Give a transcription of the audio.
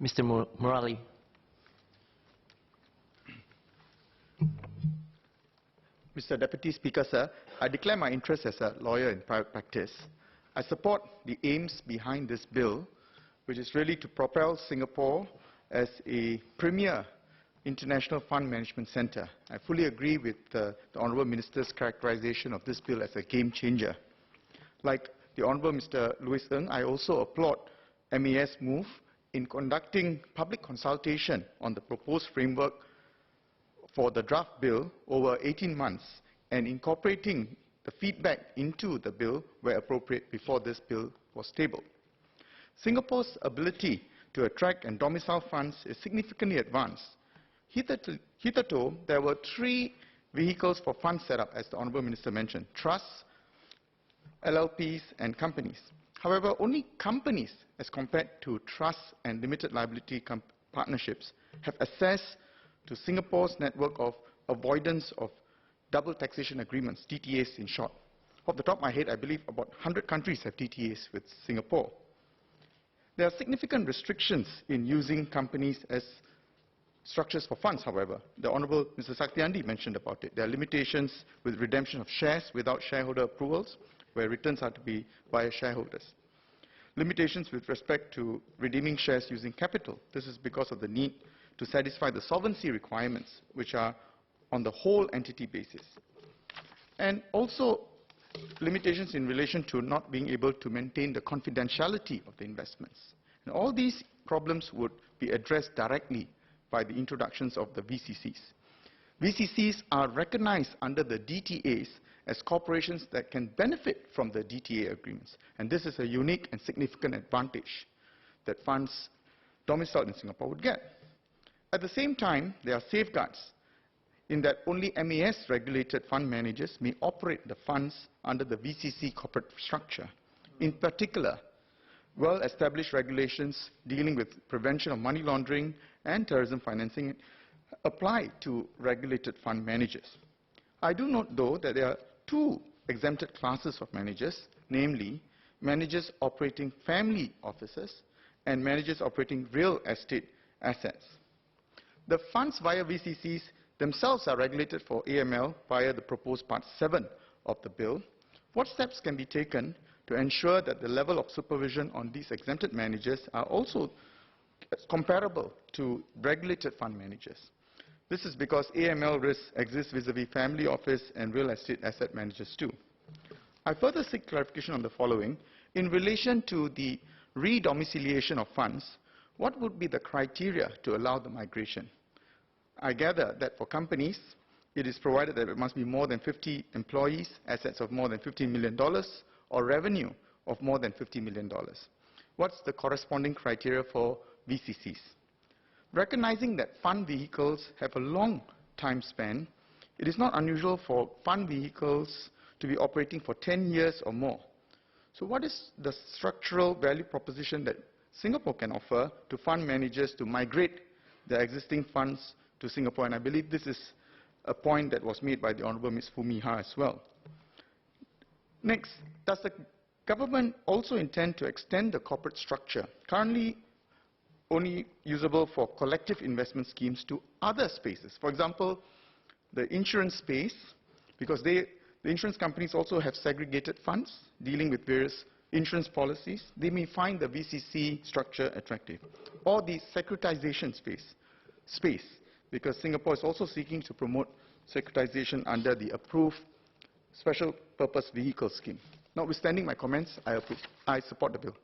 Mr. Murali. Mr. Deputy Speaker, sir, I declare my interest as a lawyer in private practice. I support the aims behind this bill, which is really to propel Singapore as a premier international fund management center. I fully agree with the Honourable Minister's characterization of this bill as a game changer. Like the Honourable Mr. Louis Ng, I also applaud MAS' move in conducting public consultation on the proposed framework for the draft bill over 18 months and incorporating the feedback into the bill where appropriate before this bill was tabled. Singapore''s ability to attract and domicile funds is significantly advanced. Hitherto, there were 3 vehicles for fund setup, as the Honourable Minister mentioned: trusts, LLPs and companies. However, only companies, as compared to trusts and limited liability partnerships, have access to Singapore's network of avoidance of double taxation agreements, DTAs in short. Off the top of my head, I believe about 100 countries have DTAs with Singapore. There are significant restrictions in using companies as structures for funds, however. The Honourable Mr. Saktiandi mentioned about it. There are limitations with redemption of shares without shareholder approvals, where returns are to be via shareholders. Limitations with respect to redeeming shares using capital. This is because of the need to satisfy the solvency requirements, which are on the whole entity basis. And also limitations in relation to not being able to maintain the confidentiality of the investments. And all these problems would be addressed directly by the introductions of the VCCs. VCCs are recognized under the DTAs as corporations that can benefit from the DTA agreements. And this is a unique and significant advantage that funds domiciled in Singapore would get. At the same time, there are safeguards in that only MAS-regulated fund managers may operate the funds under the VCC corporate structure. In particular, well-established regulations dealing with prevention of money laundering and terrorism financing apply to regulated fund managers. I do note, though, that there are 2 exempted classes of managers, namely managers operating family offices and managers operating real estate assets. The funds via VCCs themselves are regulated for AML via the proposed Part 7 of the bill. What steps can be taken to ensure that the level of supervision on these exempted managers are also comparable to regulated fund managers? This is because AML risks exist vis-à-vis family office and real estate asset managers too. I further seek clarification on the following. In relation to the re-domiciliation of funds, what would be the criteria to allow the migration? I gather that for companies, it is provided that it must be more than 50 employees, assets of more than $15 million, or revenue of more than $50 million. What's the corresponding criteria for VCCs? Recognizing that fund vehicles have a long time span, it is not unusual for fund vehicles to be operating for 10 years or more. So what is the structural value proposition that Singapore can offer to fund managers to migrate their existing funds to Singapore? And I believe this is a point that was made by the Honourable Ms. Foo Mee Ha as well. Next, does the government also intend to extend the corporate structure, currently only usable for collective investment schemes, to other spaces? For example, the insurance space, because the insurance companies also have segregated funds dealing with various insurance policies. They may find the VCC structure attractive. Or the securitization space, because Singapore is also seeking to promote securitization under the approved special purpose vehicle scheme. Notwithstanding my comments, I support the bill.